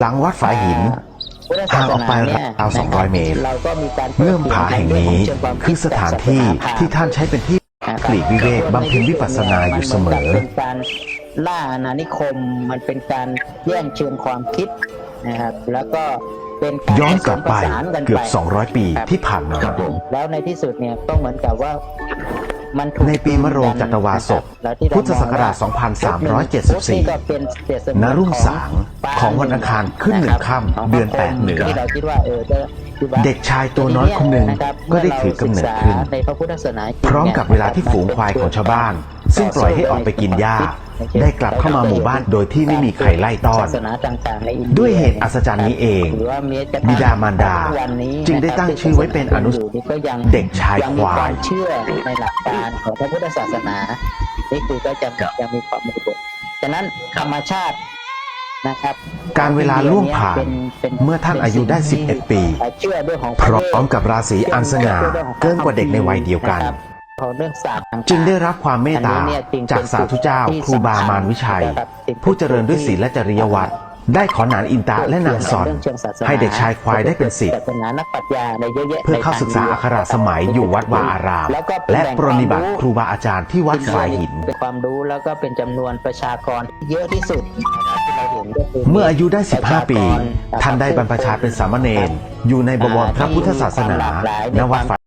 หลังวัดฝายหินห่างออกไปราว200 เมตรเงื่อมผาแห่งนี้คือสถานที่ที่ท่านใช้เป็นที่ปลีกวิเวกบำเพ็ญวิปัสสนาอยู่เสมอเป็นการล่าอาณานิคมมันเป็นการแย่งชิงความคิดนะครับแล้วก็เป็นย้อนกลับไปเกือบ200 ปีที่ผ่านมาแล้วในที่สุดเนี่ยก็เหมือนกับว่าในปีมะโรงจัตวาสกพุทธศักราช 2374 ณ รุ่งสางของวันอังคารขึ้น1 ค่ำเดือน 8 เหนือเด็กชายตัวน้อยคนหนึ่งก็ได้ถือกำเนิดขึ้นพร้อมกับเวลาที่ฝูงควายของชาวบ้านซึ่งปล่อยให้ออกไปกินหญ้าได้กลับเข้ามาหมู่บ้านโดยที่ไม่มีใครไล่ต้อนด้วยเหตุอัศจรรย์นี้เองบิดามารดาจึงได้ตั้งชื่อไว้เป็นอนุสรณ์เด็กชายควายเชื่อในหลักการของพระพุทธศาสนานี่คือก็จะยังมีความมงคลฉะนั้นธรรมชาตินะครับการเวลาล่วงผ่านเมื่อท่านอายุได้11 ปีพร้อมกับราศีอันสง่าเกินกว่าเด็กในวัยเดียวกันจึงได้รับความเมตตาจากสาธุเจ้าครูบามารวิชัยผู้เจริญด้วยศีลและจริยวัตรได้ขอนานอินตะและนางสอนให้เด็กชายควายได้เป็นศิษย์เพื่อเข้าศึกษาอักขระสมัยอยู่วัดวาอารามและปรนนิบัติครูบาอาจารย์ที่วัดฝายหินเป็นความรู้แล้วก็เป็นจำนวนประชากรเยอะที่สุดเมื่ออายุได้15 ปีท่านได้บรรพชาเป็นสามเณรอยู่ในบวรพระพุทธศาสนาณวัดฝาย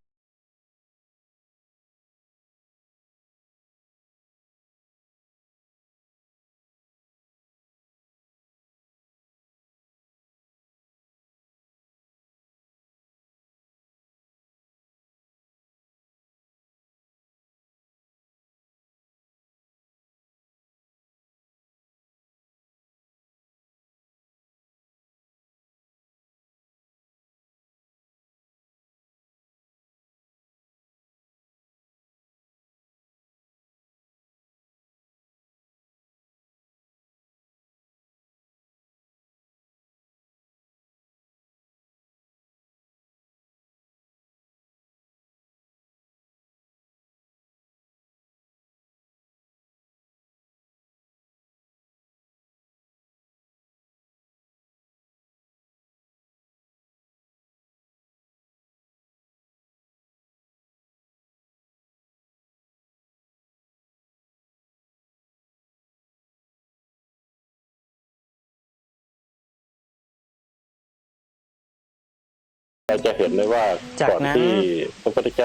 เราจะเห็นได้ว่าจากนั้น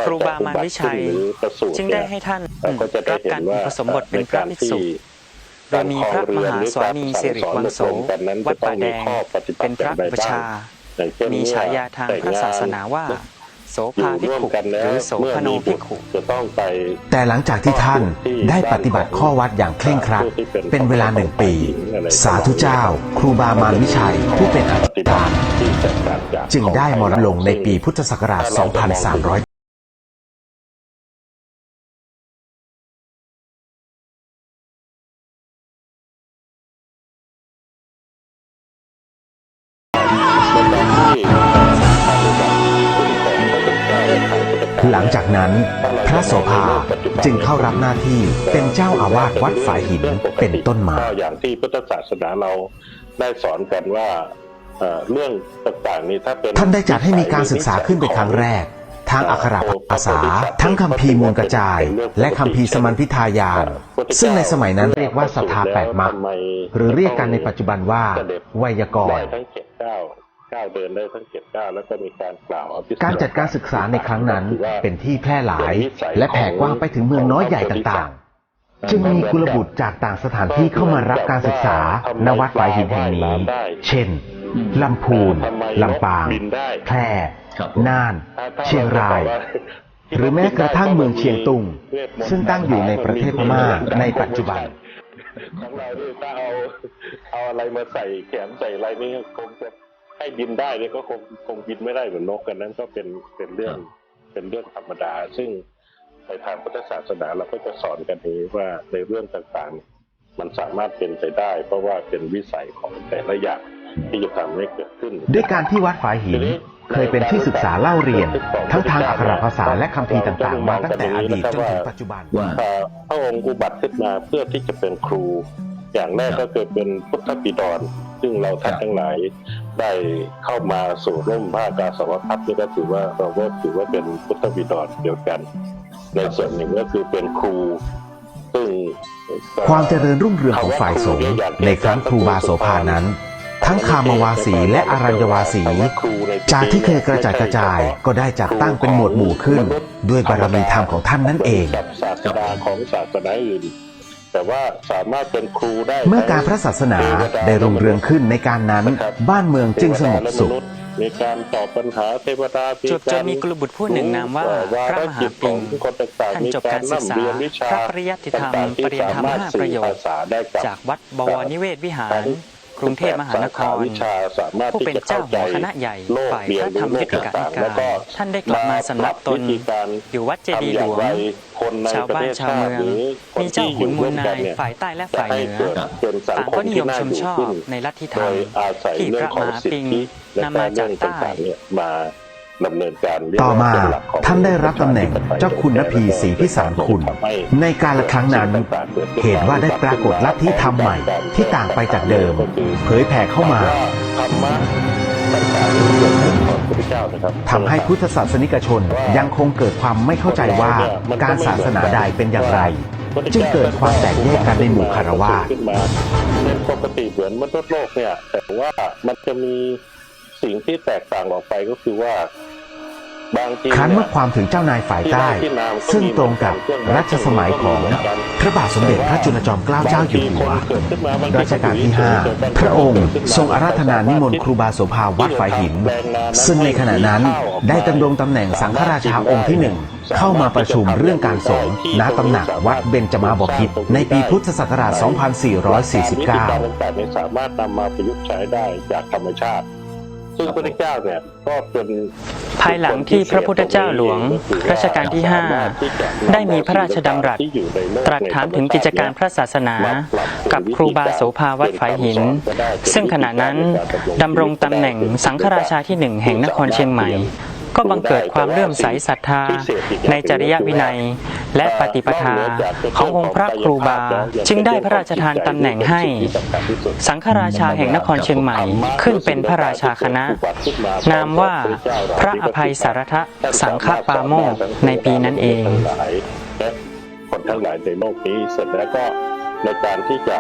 ครูบามารวิชัยจึงได้ให้ท่านรับการอุปสมบทเป็นพระภิกษุโดยมีพระมหาสวามีสิริวังโสวัดป่าแดงเป็นพระอุปชามีฉายาทางพระศาสนาว่าโสภาภิกขุหรือโสภโนภิกขุแต่หลังจากที่ท่านได้ปฏิบัติข้อวัดอย่างเคร่งครัดเป็นเวลา1 ปีสาธุเจ้าครูบามารวิชัยผู้เป็นอาจารย์จึงได้มรณลงในปีพุทธศักราช 2300หลังจากนั้นพระโสภาจึงเข้ารับหน้าที่เป็นเจ้าอาวาสวัดฝายหินเป็นต้นมาอย่างที่พุทธศาสนาเราได้สอนกันว่าเรื่องต่างๆนี้ถ้าเป็นท่านได้จัดให้มีการศึกษาขึ้นเป็นครั้งแรกทางอักขระภาษาทั้งคัมภีร์มูลกระจายและคัมภีร์สมัญพิทายานซึ่งในสมัยนั้นเรียกว่าศรัทธา8 มรรคหรือเรียกกันในปัจจุบันว่าไวยากรณ์เดินได้ทั้ง7 ก้าวแล้วก็มีการกล่าวการจัดการศึกษาในครั้งนั้นเป็นที่แพร่หลายและแผ่กว้างไปถึงเมืองน้อยใหญ่ต่างๆจึงมีกุลบุตรจากต่างสถานที่เข้ามารับการศึกษาณวัดฝายหินแห่งนี้เช่นลำพูนลำปางแพร่น่านเชียงรายหรือแม้กระทั่งเมืองเชียงตุงซึ่งตั้งอยู่ในประเทศพม่าในปัจจุบันของเราถ้าเอาอะไรมาใส่แขนใส่อะไรนี่คงจะให้บินได้เนี่ยก็คงบินไม่ได้เหมือนนกกันนั้นก็เป็นเรื่องธรรมดาซึ่งในทางพุทธศาสนาเราก็จะสอนกันเองว่าในเรื่องต่างๆมันสามารถเป็นไปได้เพราะว่าเป็นวิสัยของแต่ละอย่างที่จะทำให้เกิดขึ้นด้วยการที่วัดฝายหินเคยเป็นที่ศึกษาเล่าเรียนทั้งทางอักขระภาษาและคัมภีร์ต่างๆมาตั้งแต่อดีตจนถึงปัจจุบันพระองค์อุบัติขึ้นมาเพื่อที่จะเป็นครูอย่างแรกก็เกิดเป็นพุทธบิดร ซึ่งเราท่านทั้งหลายได้เข้ามาสู่ร่มผ้ากาสาวพัดนี่ก็ถือว่าเราก็ถือว่าเป็นพุทธบิดรเดียวกันในส่วนหนึ่งก็คือเป็นครูซึ่ง ความเจริญรุ่งเรืองของฝ่ายสงฆ์ในครั้งครูบาโสภานั้น ทั้งคามวาสีและอรัญญวาสีจากที่เคยกระจัดกระจายก็ได้จัดตั้งเป็นหมวดหมู่ขึ้น ด้วยบารมีธรรมของท่านนั่นเอง ศาสนาของศาสนาอื่นแต่ว่าสามารถเป็นครูได้ เมื่อการพระศาสนาได้รุ่งเรืองขึ้นในการนั้นบ้านเมืองจึงสงบสุข มีการตอบปัญหาเทวดา จวบจนมีกุลบุตรผู้หนึ่งนามว่าพระมหาปิงท่านจบการศึกษาพระปริยัติธรรมปริยธรรม5 ประโยคจากวัดบวรนิเวศวิหารกรุงเทพมหานครผู้เป็นเจ้าหัวคณะใหญ่ฝ่ายพระธรรมยุทธกาธิการท่านได้กลับมาสำนักตนอยู่วัดเจดีย์หลวงชาวบ้านชาวเมืองมีเจ้าขุนมูลนายฝ่ายใต้และฝ่ายเหนือต่างก็นิยมชมชอบในลัทธิธรรมที่พระมหาปิงนำมาจากใต้ มาดำเนินการ ต่อมาท่านได้รับตำแหน่งเจ้าคุณนพีศรีพิสารคุณในการละครั้งนั้นเหตุว่าได้ปรากฏลัทธิธรรมใหม่ที่ต่างไปจากเดิมเผยแผ่เข้ามาทำให้พุทธศาสนิกชนยังคงเกิดความไม่เข้าใจว่าการศาสนาใดเป็นอย่างไรจึงเกิดความแตกแยกกันในหมู่คฤหัสถ์ เป็นปกติเหมือนมนุษย์โลกเนี่ยแต่ว่ามันจะมีสิ่งที่แตกต่างออกไปก็คือว่าบางที ครั้นเมื่อความถึงเจ้านายฝ่ายใต้ ซึ่งตรงกับรัชสมัยของพระบาทสมเด็จพระจุลจอมเกล้าเจ้าอยู่หัวรัชกาลที่ 5 พระองค์ทรงอาราธนานิมนต์ครูบาโสภาวัดฝายหินซึ่งในขณะนั้นได้ดำรงตำแหน่งสังฆราชาองค์ที่ 1เข้ามาประชุมเรื่องการสงฆ์ณตำหนักวัดเบญจมาบพิตรในปีพุทธศักราช 2449 สามารถนำมาประยุกต์ใช้ได้จากธรรมชาติซึ่งพระพุทธเจ้าเนี่ยก็เป็น ภายหลังที่พระพุทธเจ้าหลวงรัชกาลที่ 5 ได้มีพระราชดำรัสตรัสถามถึงกิจการพระศาสนากับครูบาโสภาวัดฝายหินซึ่งขณะนั้นดำรงตำแหน่งสังฆราชาที่ 1แห่งนครเชียงใหม่ก็บังเกิดความเลื่อมใสศรัทธาในจริยวินัยและปฏิปทาขององค์พระครูบาจึงได้พระราชทานตำแหน่งให้สังฆราชาแห่งนครเชียงใหม่ขึ้นเป็นพระราชาคณะนามว่าพระอภัยสารทะสังฆปาโมกข์ในปีนั้นเองคนทั้งหลายในโลกนี้เสร็จแล้วก็ในการที่จะ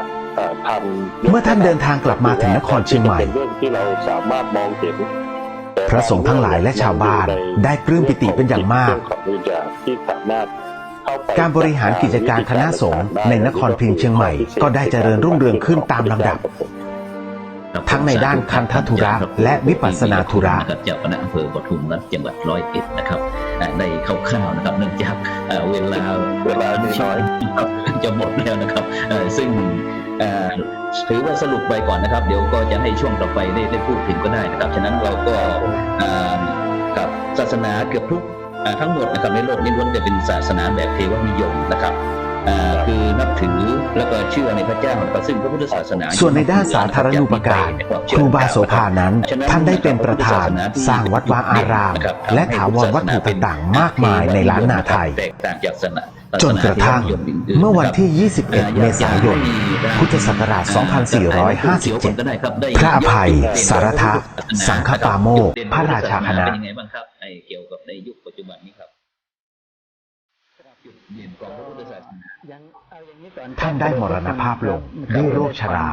ทำเมื่อท่านเดินทางกลับมาถึงนครเชียงใหม่เป็นเรื่องที่เราสามารถมองเห็นพระสงฆ์ทั้งหลายและชาวบ้านได้ปลื้มปิติเป็นอย่างมากการบริหารกิจการคณะสงฆ์ในนครพิงค์เชียงใหม่ก็ได้เจริญรุ่งเรืองขึ้นตามลำดับทั้งในด้านคันธทุระและวิปัสสนาธุระเจ้าคณะอำเภอปทุมรัฐจังหวัด101นะครับได้คร่าวๆนะครับเนื่องจากเวลาน้อยจะหมดแล้วนะครับซึ่งถือว่าสรุปไปก่อนนะครับเดี๋ยวก็จะให้ช่วงต่อไปได้พูดถึงก็ได้นะครับฉะนั้นเราก็กับศาสนาเกือบทุกทั้งหมดนะครับในโลกนี้ล้วนแต่เป็นศาสนาแบบเทวนิยมนะครับคือนับถือแล้วก็เชื่อในพระเจ้านะครับซึ่งพระพุทธศาสนาส่วนในด้านสาธารณูปการครูบาโสภานั้นท่านได้เป็นประธานสร้างวัดวาอารามและถาวรวัตถุต่างๆมากมายในล้านนาไทยจนกระทั่งเมื่อวันที่ 21 เมษายน พุทธศักราช 2457 พระอภัยสารทะสังฆปาโมกข์พระราชาคณะเป็นยังไงบ้างครับเกี่ยวกับในยุคปัจจุบันนี้ครับเด่นของพระพุทธศาสนาท่านได้มรณภาพลงด้วยโรคชรา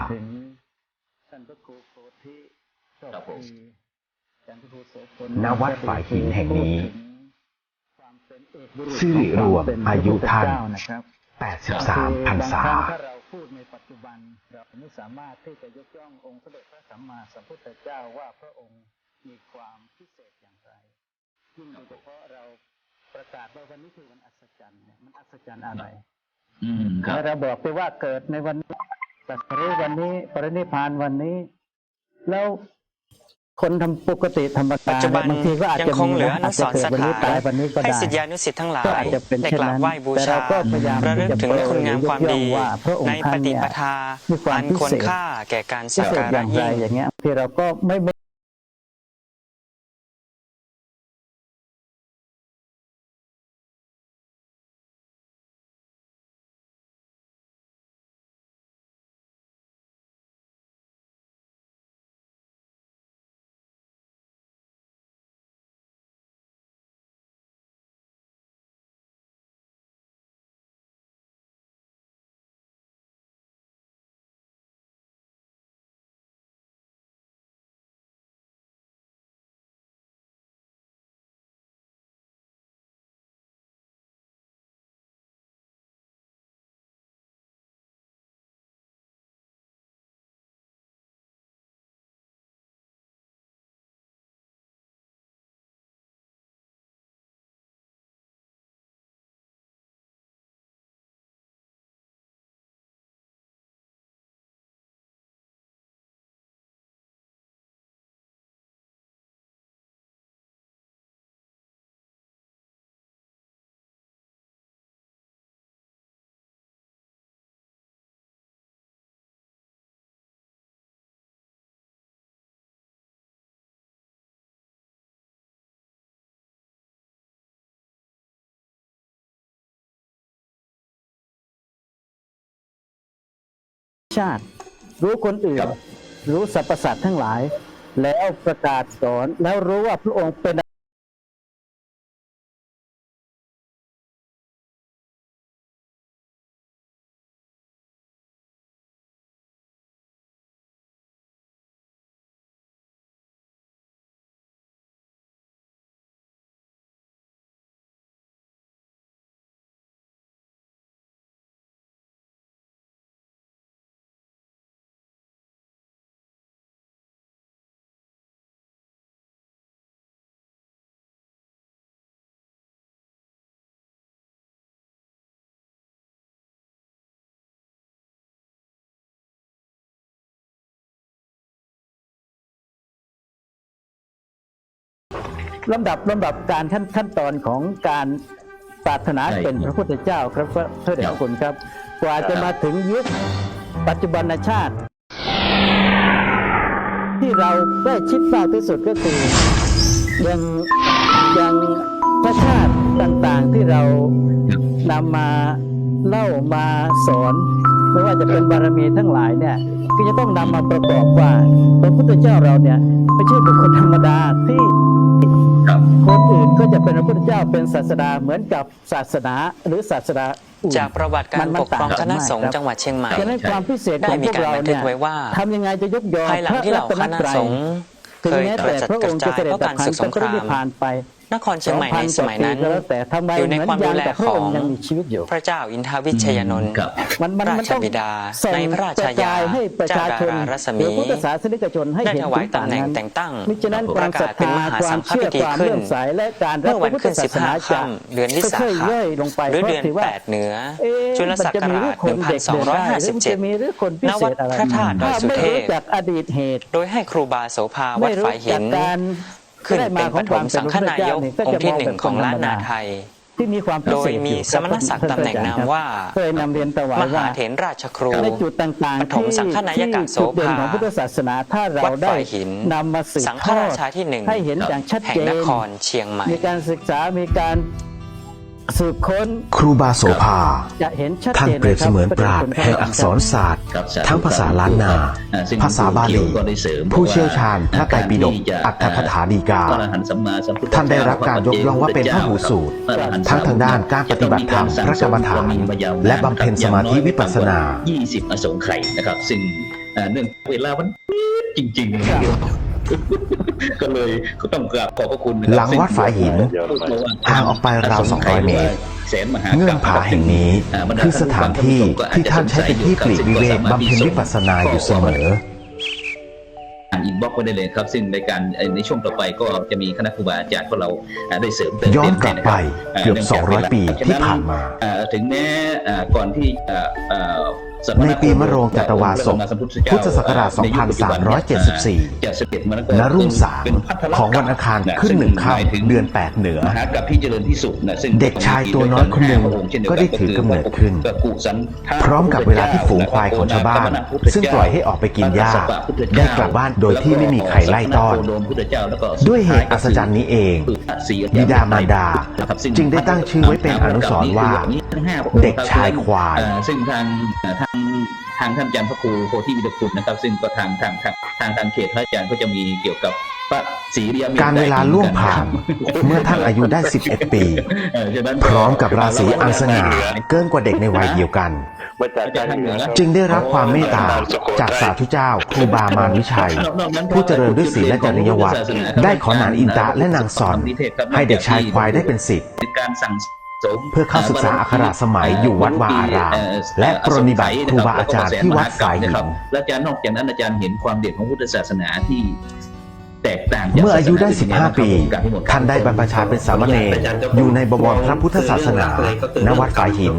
ณวัดฝายหินแห่งนี้สิริรวมอายุท่าน83 พรรษาถ้าเราพูดในปัจจุบันเราไม่สามารถที่จะยกย่ององค์สมเด็จพระสัมมาสัมพุทธเจ้าว่าพระองค์มีความพิเศษอย่างไรยิ่งโดยเฉพาะเราประกาศว่าวันนี้คือวันอัศจรรย์เนี่ยมันอัศจรรย์อะไรแล้วเราบอกไปว่าเกิดในวันนี้ตรัสรู้วันนี้ปรินิพพานวันนี้แล้วคนทำปกติธรรมดาบางทีก็อาจจะคงเหลืออนุสรณ์สถานให้ศิษยานุศิษย์ทั้งหลายได้กราบไหว้บูชาระลึกถึงคุณงามความดีในปฏิปทาอันควรค่าแก่การสักการะยิ่งอย่างเงี้ยที่เราก็ไม่ ชาติรู้คนอื่นรู้สรรพสัตว์ทั้งหลายแล้วประกาศสอนแล้วรู้ว่าพระองค์เป็นลำดับการขั้นตอนของการปรารถนาเป็นพระพุทธเจ้าครับพระเดชพระคุณครับ กว่าจะมาถึงยุคปัจจุบันชาติ ที่เราได้ชิดมากที่สุดก็คืออย่างพระชาติต่างๆที่เรานำมาเล่ามาสอนไม่ว่าจะเป็นบารมีทั้งหลายเนี่ยก็จะต้องนำมาประกอบว่าพระพุทธเจ้าเราเนี่ยไม่ใช่บุคคลธรรมดาที่คนอื่นก็จะเป็นพระพุทธเจ้าเป็นศาสดาเหมือนกับศาสนาหรือศาสดาอื่น จากประวัติการปกครองคณะสงฆ์จังหวัดเชียงใหม่ ฉะนั้นความพิเศษของพวกเราเนี่ยทำยังไงจะยกยอ ภายหลังที่เหล่าคณะสงฆ์ ถึง เคย แม้ ก แต่ ระจัด พระ ก อ ระ งค์ จา จะ ย เสด็ เพ จ ราะ ดั กา บ ร ขัน ศึก ธ์ ส ไป ง ก็ คราม ได้ผ่านไป นครเชียงใหม่ในสมัยนั้น 2,000 แต่ทำไม อยู่ในความดูแล พระ ข อ อง ค์ยังมีชีวิตอยู่ พระเจ้าอินทวิชยานนท์ มัน ราช ต้อง บิดา ส่ง ในพระราช กระจายให้ประชาชน เจ้าดารารัศ หรื มี อพุทธศาสนิกชนให้ ได้ เห็น ถ ถึ วาย งป่า ตำแหน่ง นั้น แต่งตั้ง มิฉะนั้น ป ความ ระ ศ กา รั ศ ท เป็น ธาม หา ควา สั ม งฆ เชื่อ พิธี ความ ขึ้น เลื่อมใสและการรั เมื่ บ อ พ วั ระ น พุทธ ขึ้น ศาสนา 15 จาก ค่ำเดือนวิสา ค่อย ขะ ๆย่อยลงไป หรือ เพราะ เดือน ถือว่า 8 เหนือ เอ๊ะ จุลศักราช มันจะมีเรื่องคนเด็กเดินได้หรือมันจะมีเรื่องคนพิ 1257 ณ เศ วัด ษอะไร พระธาตุดอยสุ ไม่ เท รู้ พ จักอดีตเหตุ โดยให้ครูบาโสภาวั ไม่ ด รู้ ฝายหิ จัก น การ ขึ้น ได้ เป็น มา ปฐมสังฆนายก ก็ อง จะ ค์ที่ ม หนึ่ง แบบ ของล้าน ธรรมด นาไทย ที่มีความพิ โด เศ ย ษ มี อยู่ สมณศักดิ์ตำแหน่งนามว่า เคยนำเรียนถวาม ย หา ว่า เถรราชครู ในจุดต่าง ป ๆ ฐมสังฆนายกโส จุดเด่น ภา ของพุทธศาสนาถ้าเรา วัด ได้ ฝ่ายหิน นำมาสืบ สังฆ ทอ รา ด ชาที่หนึ่ง ให้เห็นอย่างชัด แห่ง เจ น น ครเชียงใหม่ มีการศึกษามีการสืบค้น ครูบาโสภา จะเห็นชัด ท่าน เจน เปรียบเสมือนปราชญ์ ลยครับ แห่งอักษรศาสตร์ ครับสธุ ทั้งภาษาล้านนา ซึ่ง ภาษาบาลี ก็ได้เสริม ผู้เชี่ยวชาญพระไตรปิฎก ารที่จะ อัตถกถาฎีกา พระอรหันต์สัมมาสัมพุทธเจ้ ท่านได้รับการยกย่องว่าเป็นพระหูสูตร พะอรหันต์ ทั้งทางด้านการปฏิบัติธรรมพระกรรมฐานและบำเพ็ญสมาธิวิปัสสนา 20 อสงไขยนะครับ ซึ่งเนื่องเวลามันจริงๆนะครับก็เลยก็ต้องกราบขอบพระคุณนะครับ หลังวัดฝายหินห่างออกไปราว200 เมตร แสนมหา เงื่อนผาแห่งนี้คือสถานที่ที่ท่านใช้เป็นที่ปลีกวิเวกบำเพ็ญวิปัสสนาอยู่เสมอ อินบ็อกซ์ไว้ได้เลยครับ ซึ่งในการในช่วงต่อไปก็จะมีคณะครูบาอาจารย์ของเราได้เสริมเติม ย้อนกลับไปเกือบ นื่งจากวล 200 ปีที่ผ่านมา ถึงแม้ก่อนที่ในปีมะโรงจัตวาสกพุทธศักราช 2374 จะเสด็จมา ณรุ่งสางของวันอังคารขึ้น1 ค่ำเดือน 8 เหนือ มหากับพี่เจริญที่สุดนะซึ่ง เด็กชายตัวน้อยคนหนึ่งก็ได้ถือกำเนิดขึ้น พร้อมกับเวลาที่ฝูงควายของชาวบ้าน ซึ่งปล่อยให้ออกไปกินหญ้าได้กลับบ้านโดยที่ไม่มีใครไล่ต้อน ด้วยเหตุอัศจรรย์นี้เอง บิดามารดาจึงได้ตั้งชื่อไว้เป็นอนุสรณ์ว่า เด็กชายควาย ซึ่งทางท่านอาจารย์พระครูโพธิวิทยคุณนะครับ ซึ่งก็ทางเขตพระอาจารย์ก็จะมีเกี่ยวกับพระศรีริยเมตไตร การเวลาล่วงผ่าน เมื่อท่านอายุได้ 11 ปี พร้อมกับราศีอันสง่าเกินกว่าเด็กในวัยเดียวกัน มาจากทางเหนือ จึงได้รับความเมตตาจากสาธุเจ้าครูบามารวิชัย ผู้เจริญด้วยศีลและจริยวัตรได้ขอนานอินตะและนางสอนให้เด็กชายควายได้เป็นศิษย์ การสั่งสม เพื่อเข้าศึกษาอักขระสมัยอยู่วัดวาอารามและปรนนิบัติครูบาอาจารย์ที่วัดฝายหิน และอาจารย์นอกจากนั้นอาจารย์เห็นความเด่นของพุทธศาสนาที่แตกต่าง เมื่ออายุได้ 15 ปี ท่านได้บรรพชาเป็นสามเณรอยู่ในบวรพระพุทธศาสนาณวัดฝายหิน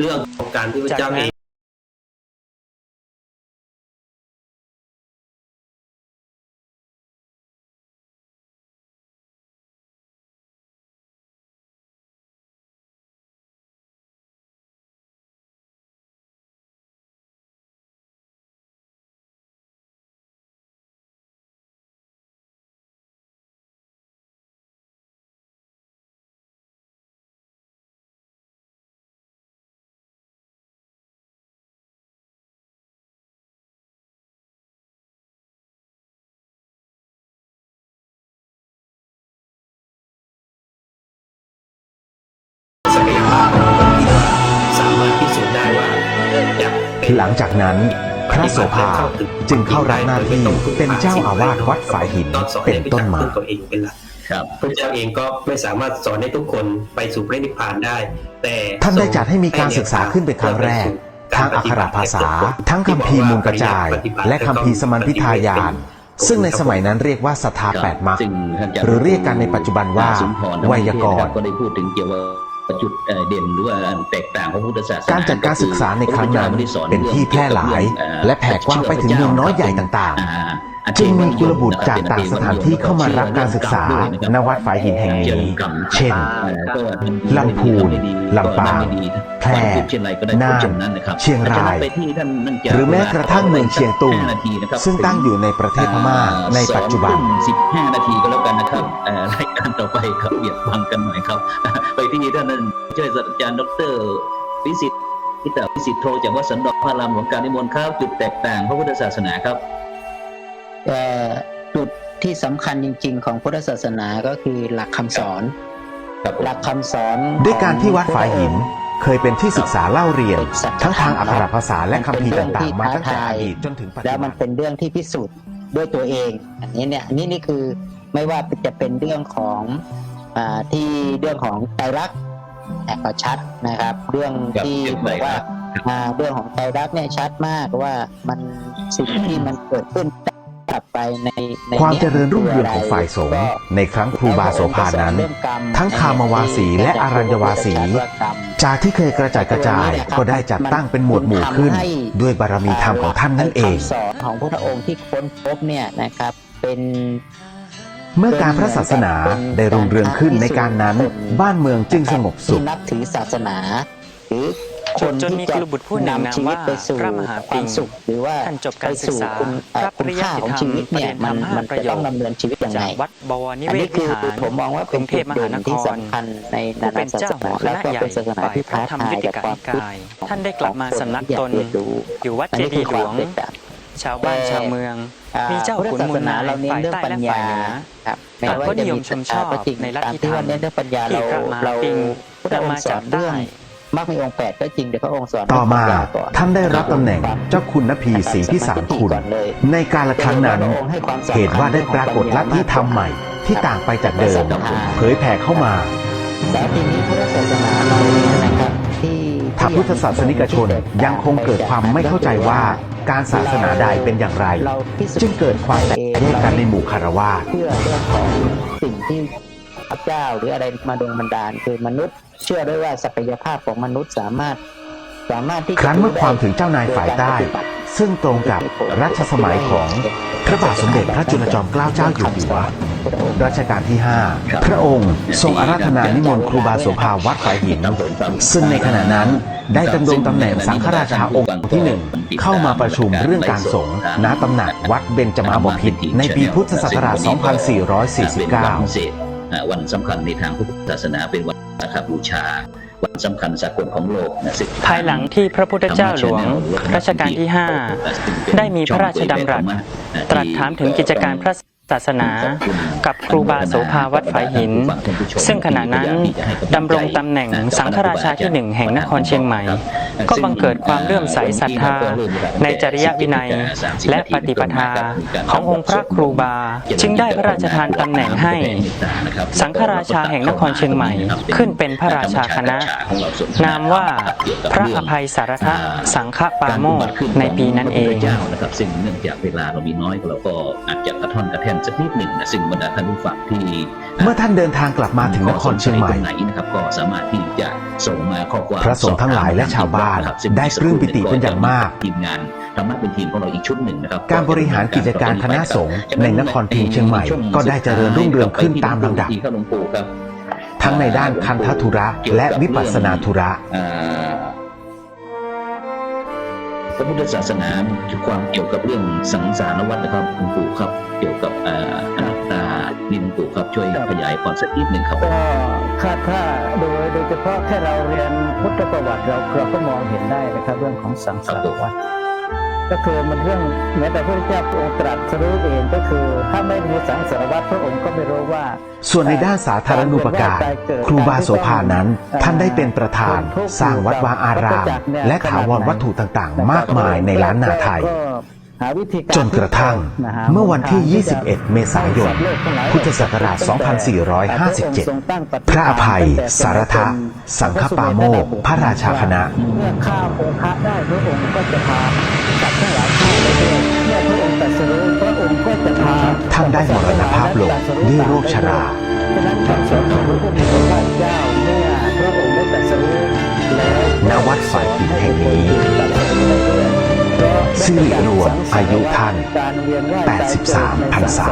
เรื่องของการที่พระเจ้าเองศักยภาพของคนที่สามารถพิสูจน์ได้ว่าจะเป็น หลังจากนั้นพระโสภาจึงเข้ารับหน้าที่เป็นเจ้าอาวาสวัดฝายหินเป็นต้นมา ตัวเองเป็นหลัก ครับ พระเจ้าเองก็ไม่สามารถสอนให้ทุกคนไปสู่พระนิพพานได้ แต่ ท่านได้จัดให้มีการศึกษาขึ้นเป็นครั้งแรกทางอักขระภาษา ทั้งคัมภีร์มูลกระจาย และคัมภีร์สมัญพิทายาน ซึ่งในสมัยนั้นเรียกว่าศรัทธาแปดมรรค ซึ่งท่านจะ หรือเรียกกันในปัจจุบันว่า สุนทร ไวยากรณ์ ก็ได้พูดถึงเกี่ยวกับจุดเด่นหรือว่าแตกต่างของพุทธศาสนา การจัดการศึกษาในครั้งนั้นเป็นที่แพร่หลายและแผ่กว้างไปถึงเมืองน้อยใหญ่ต่างๆ จึงมีกุลบุตรจากต่างสถานที่เข้ามารับการศึกษาณวัดฝายหินแห่งนี้ เช่น ลำพูนลำปางแพร่น่านเชียงราย หรือแม้กระทั่งเมืองเชียงตุงซึ่งตั้งอยู่ในประเทศพม่าในปัจจุบัน 15 นาทีก็แล้วกันนะครับรายการต่อไปครับเบียดบังกันหน่อยครับ ไปที่ท่านช่วยศาสตราจารย์ดร.วิสิทธิ์วิสิทธิ์โทจากวัดสันดอกพระรามหลวงการนิมนต์ครับจุดแตกต่างพระพุทธศาสนาครับ จุดที่สำคัญจริงๆของพุทธศาสนาก็คือหลักคำสอน หลักคำสอน ด้วยการที่วัดฝายหินเคยเป็นที่ศึกษาเล่าเรียนทั้งทางอักขระภาษาและคัมภีร์ต่างๆมาตั้งแต่อดีตจนถึงปัจจุ แล้ว บั มัน นเป็นเรื่องที่พิสูจน์ด้วยตัวเองอันนี้เนี่ยนี่คือไม่ว่าจะเป็นเรื่องของที่เรื่องของไตรลักษณ์ก็ชัดนะครับ เรื่องที่บอกว่าเรื่องของไตรลักษณ์เนี่ยชัดมากว่ามันสิ่งที่มันเกิดขึ้นกลับไปใน ความเจริญรุ่งเรืองของฝ่ายสงฆ์ในครั้งครูบาโสภานั้น ทั้งคามวาสีและอรัญญวาสี จากที่เคยกระจายกระจายก็ได้จัดตั้งเป็นหมวดหมู่ขึ้น ด้วยบารมีธรรมของท่านนั่นเอง คำสอนของพระองค์ที่ค้นพบเนี่ยนะครับเป็น เมื่อการพระศาสนาได้รุ่งเรืองขึ้นในการนั้นบ้านเมืองจึงสงบสุข ที่นับถือศาสนาหรือคน จน ที่ มี จะ กุลบุตรผู้หนึ่ง นำชีวิตไปสู่ นามว่าพระมหา ความสุขหรือว่า ท่านจบการศึกษา ไปสู่คุณค่าของชีวิตเนี่ยมันจะต้องดำเนินชีวิตยังไง จากวัดบวรนิ อัน เว นี้ ศ คื วิ อ หาร ผมมองว่าเป็น กรุงเทพมหานคร ที่สำคัญในนานาศาสนาและก็เป็นศาสนาที่ท้าทายกับความคิด ท่านได้กลับมาสำนักตน อยากเรียนรู้ อยู่วัดเจดีย์หลวง ชาวบ้านชาวเมือง มีเจ้าขุนมูลนาย เราเน้น ฝ่าย เรื่อง ใต้ ปัญ และ ญา ฝ่ายเหนือ ครับ ต่างก็นิยมชมชอบ ก็จริง ในลัทธิ ตามที่ ธรร ว่าม เน้นเรื่องปัญญา ที่ เรา พระมหา เรา ปิง พระอง นำมา ค์ส จา อก น ใต้ เรื่องมรรคมีองค์ 8ก็จริงแต่พระองค์สอน ต่อมา เรื่องปัญญก่อน ท่านได้รับตำแหน่งเจ้าคุณนพีศรีพิสารคุณ ในการละครั้งนั้น เหตุว่าได้ปรากฏลัทธิธรรมใหม่ที่ต่างไปจากเดิม เผยแผ่เข้ามา แล้วทีนี้พุทธศาสนาเราเนี่ยนะครับที่ ถ้าพุทธศาสนิกชนยังคงเกิดความไม่เข้าใจว่าการศาสนาใดเป็นอย่างไร จึงเกิดความแตกแยกกันในหมู่คารวาส เชื่อเรื่องของสิ่งที่พระเจ้าหรืออะไรมาดลบันดาลคือมนุษย์เชื่อด้วยว่าศักยภาพของมนุษย์สามารถที่จะ ครั้นเมื่อความถึงเจ้านายฝ่ายใต้ ซึ่งตรงกับรัชสมัยของพระบาทสมเด็จพระจุลจอมเกล้าเจ้าอยู่หัวรัชกาลที่ 5 พระองค์ทรงอาราธนานิมนต์ครูบาโสภาวัดฝายหิน ซึ่งในขณะนั้นได้ดำรงตำแหน่งสังฆราชาองค์ที่ 1 เข้ามาประชุมเรื่องการสงฆ์ณตำหนักวัดเบญจมาบพิตรในปีพุทธศักราช 2449 วันสำคัญในทางพุทธศาสนาเป็นวันอาคาบูชาวันสำคัญสากลของโลกนะซึ่ง ภายหลังที่พระพุทธเจ้าหลวงรัชกาลที่ 5 ได้มีพระราชดำรัสตรัสถามถึงกิจการพระศาสนากับครูบาโสภาวัดฝายหิน ซึ่งขณะนั้นดำรงตำแหน่งสังฆราชาที่ 1 แห่งนครเชียงใหม่ ก็บังเกิดความเลื่อมใสศรัทธาในจริยวินัยและปฏิปทาขององค์พระครูบาจึงได้พระราชทานตำแหน่งให้สังฆราชาแห่งนครเชียงใหม่ขึ้นเป็นพระราชาคณะนามว่าพระอภัยสารทสังฆปาโมกข์ในปีนั้นเองนะครับซึ่งเนื่องจากเวลาเรามีน้อยเราก็อาจจะกระท่อนกระแท่นสักนิดหนึ่งนะซึ่งบรรดาท่านผู้ฟังที่เมื่อท่านเดินทางกลับมาถึงนครเชียงใหม่นะครับก็สามารถที่จะส่งมาข้อความพระสงฆ์ทั้งหลายและชาวบ้านได้ปลื้มปิติเป็นอย่างมากทีมงานธรรมะเป็นทีมของเราอีกชุดหนึ่งนะครับการบริหารกิจการคณะสงฆ์ในนครพิงค์เชียงใหม่ก็ได้เจริญรุ่งเรืองขึ้นตามลำดับทั้งในด้านคันธธุระและวิปัสสนาธุระพระพุทธศาสนาคือความเกี่ยวกับเรื่องสังสารวัฏนะครับคุณปู่ครับเกี่ยวกับอนัตตานี่คุณปู่ครับช่วยขยายความสักนิดหนึ่งครับก็ถ้าโดยเฉพาะแค่เราเรียนพุทธประวัติเราก็มองเห็นได้นะครับเรื่องของสังสารวัฏก็คือมันเรื่องแม้แต่พระพุทธเจ้าพระองค์ตรัสรู้เองก็คือถ้าไม่มีสังสารวัฏพระองค์ก็ไม่รู้ว่าส่วนในด้านสาธารณูปการครูบาโสภานั้นท่านได้เป็นประธานสร้างวัดวาอารามและถาวรวัตถุต่างๆมากมายในล้านนาไทยจนกระทั่งเมื่อวันที่ 21 เมษายน พุทธศักราช 2457 พระอภัยสารทสังฆปาโมกข์พระราชาคณะเมื่อข้าองค์พระได้พระองค์ก็จะพาสัตว์ทั้งหลายเข้าไปด้วยเมื่อพระองค์ตรัสรู้พระองค์ก็จะพาท่านได้มรณภาพลงด้วยโรคชราฉะนั้นคำสอนของพระผู้มีพระภาคเจ้าเมื่อพระองค์ได้ตรัสรู้แล้วณวัดฝ่ายหินแห่งนี้สิริรวมอายุท่าน83 พรรษา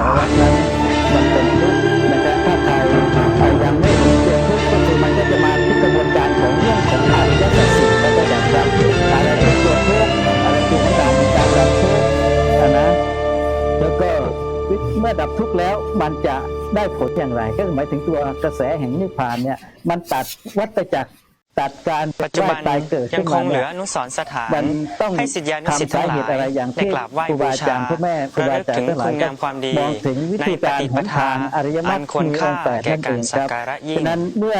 มันเป็นทุกข์นะครับถ้าใครยังไม่ถึงเจอทุกข์ก็คือมันก็จะมาที่กระบวนการของเรื่องของอริยสัจสี่แล้วก็อย่างครับอะไรเป็นตัวทุกข์อะไรเป็นการดับทุกข์นะแล้วก็เมื่อดับทุกข์แล้วมันจะได้ผลอย่างไรก็หมายถึงตัวกระแสแห่งนิพพานเนี่ยมันตัดวัฏจักรตัดการปัจจุบันยังคงเหลืออนุสรณ์สถานให้ศิษยานุศิษย์ทั้งหลายได้กราบไหว้บูชาระลึกถึงคุณงามความดีในปฏิปทาอันควรค่าแก่การสักการะยิ่งนั้นเมื่อ